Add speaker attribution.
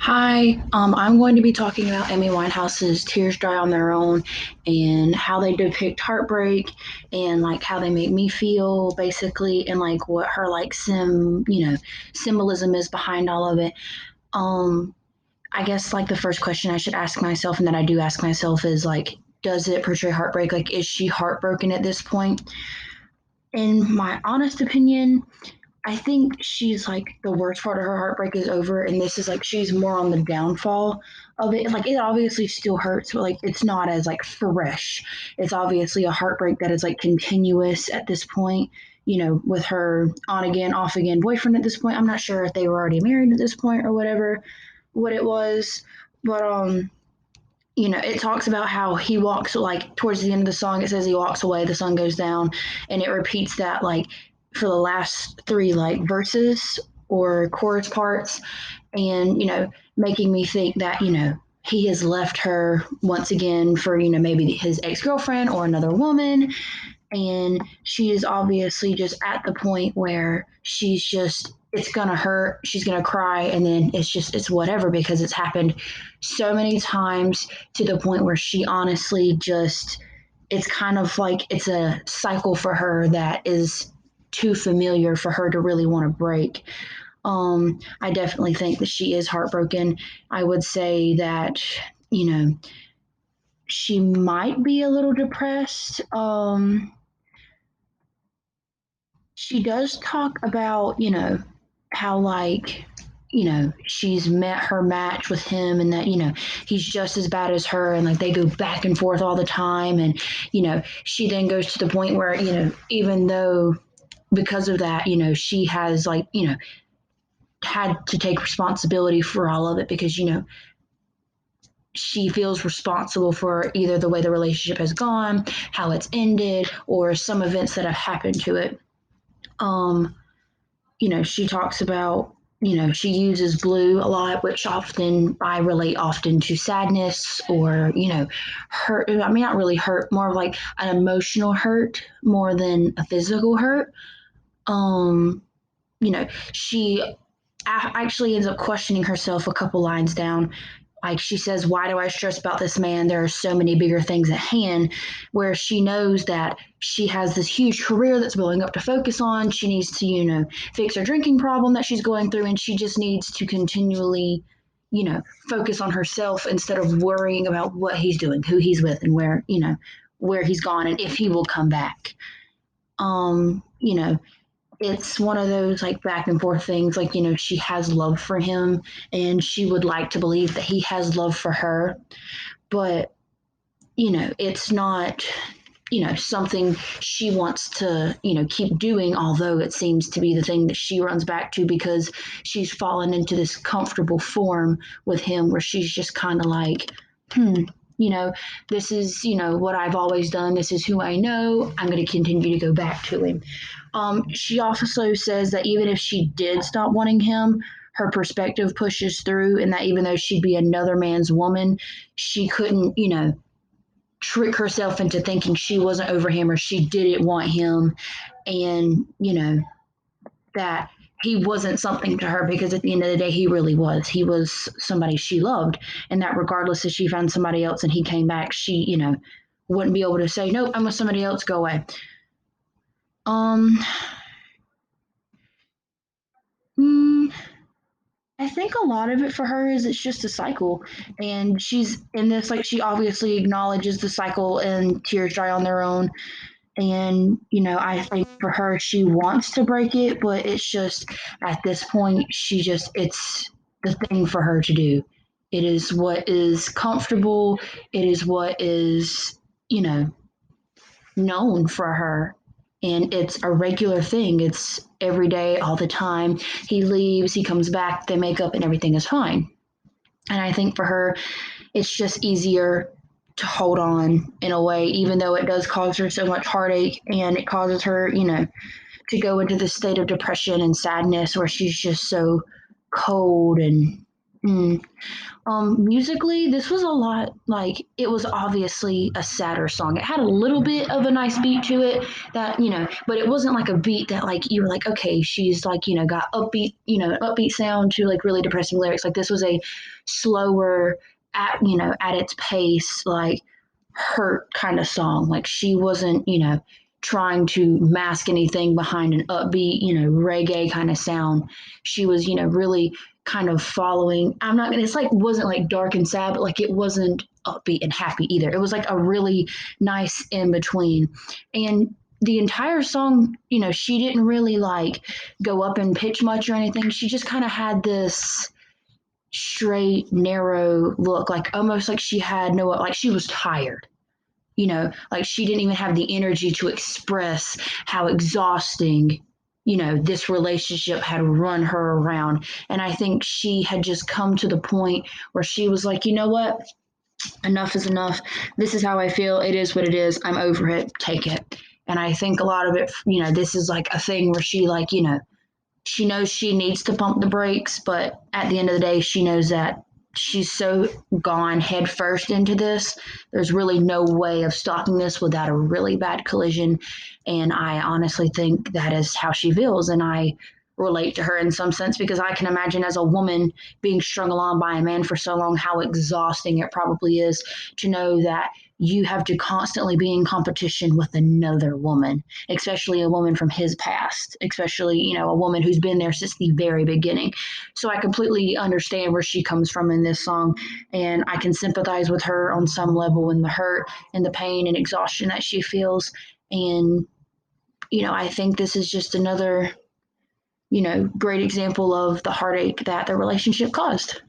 Speaker 1: Hi, I'm going to be talking about Amy Winehouse's Tears Dry on Their Own and how they depict heartbreak and like how they make me feel basically and like what her like symbolism is behind all of it. Um, I guess like the first question I should ask myself and that I do ask myself is like, does it portray heartbreak? Like, is she heartbroken at this point? In my honest opinion, I think she's like the worst part of her heartbreak is over, and this is like she's more on the downfall of it. Like it obviously still hurts, but like it's not as like fresh. It's obviously a heartbreak that is like continuous at this point. You know, with her on again, off again boyfriend at this point. I'm not sure if they were already married at this point or whatever, what it was, but it talks about how he walks like towards the end of the song. It says he walks away, the sun goes down, and it repeats that like for the last three like verses or chorus parts, and making me think that he has left her once again for maybe his ex-girlfriend or another woman, and she is obviously just at the point where she's just it's gonna hurt, she's gonna cry, and then it's whatever because it's happened so many times to the point where she honestly just it's kind of like it's a cycle for her that is too familiar for her to really want to break. I definitely think that she is heartbroken. I would say that you know she might be a little depressed. She does talk about, how like, she's met her match with him and that, he's just as bad as her and like they go back and forth all the time. And, she then goes to the point where, even though because of that, she has like, had to take responsibility for all of it because, she feels responsible for either the way the relationship has gone, how it's ended, or some events that have happened to it. Um, she talks about, she uses blue a lot, which often I relate often to sadness or, hurt. I mean, not really hurt, more like an emotional hurt more than a physical hurt. Um, she actually ends up questioning herself a couple lines down. Like she says, why do I stress about this man? There are so many bigger things at hand, where she knows that she has this huge career that's building up to focus on. She needs to, fix her drinking problem that she's going through, and she just needs to continually, focus on herself instead of worrying about what he's doing, who he's with, and where he's gone and if he will come back. It's one of those like back and forth things like she has love for him and she would like to believe that he has love for her, but it's not something she wants to keep doing, although it seems to be the thing that she runs back to because she's fallen into this comfortable form with him where she's just kind of like you know this is what I've always done, this is who I know, I'm going to continue to go back to him. She also says that even if she did stop wanting him, her perspective pushes through, and that even though she'd be another man's woman, she couldn't, trick herself into thinking she wasn't over him or she didn't want him, and, that he wasn't something to her because at the end of the day, he really was. He was somebody she loved, and that regardless if she found somebody else and he came back, she, wouldn't be able to say, nope, I'm with somebody else, go away. Um, mm, I think a lot of it for her is it's just a cycle. And she's in this, like, she obviously acknowledges the cycle and Tears Dry on Their Own. And, I think for her, she wants to break it, but it's just at this point, it's the thing for her to do. It is what is comfortable. It is what is, you know, known for her. And it's a regular thing. It's every day, all the time. He leaves, he comes back, they make up, and everything is fine. And I think for her, it's just easier to hold on in a way, even though it does cause her so much heartache and it causes her, to go into this state of depression and sadness where she's just so cold and Mm. Musically, this was a lot like it was obviously a sadder song. It had a little bit of a nice beat to it that, but it wasn't like a beat that like you were like, okay, she's like, got upbeat, upbeat sound to like really depressing lyrics. Like this was a slower at its pace, like hurt kind of song. Like she wasn't, trying to mask anything behind an upbeat, reggae kind of sound. She was, really kind of following. I'm not gonna. It's like wasn't like dark and sad, but like it wasn't upbeat and happy either. It was like a really nice in between, and the entire song, she didn't really like go up in pitch much or anything. She just kind of had this straight, narrow look, like almost like she had no, like she was tired. Like she didn't even have the energy to express how exhausting, this relationship had run her around. And I think she had just come to the point where she was like, you know what? Enough is enough. This is how I feel. It is what it is. I'm over it. Take it. And I think a lot of it, this is like a thing where she, like, she knows she needs to pump the brakes, but at the end of the day, she knows that she's so gone head first into this. There's really no way of stopping this without a really bad collision. And I honestly think that is how she feels. And I relate to her in some sense because I can imagine as a woman being strung along by a man for so long, how exhausting it probably is to know that you have to constantly be in competition with another woman, especially a woman from his past, especially, a woman who's been there since the very beginning. So I completely understand where she comes from in this song, and I can sympathize with her on some level in the hurt and the pain and exhaustion that she feels. And, I think this is just another, great example of the heartache that the relationship caused.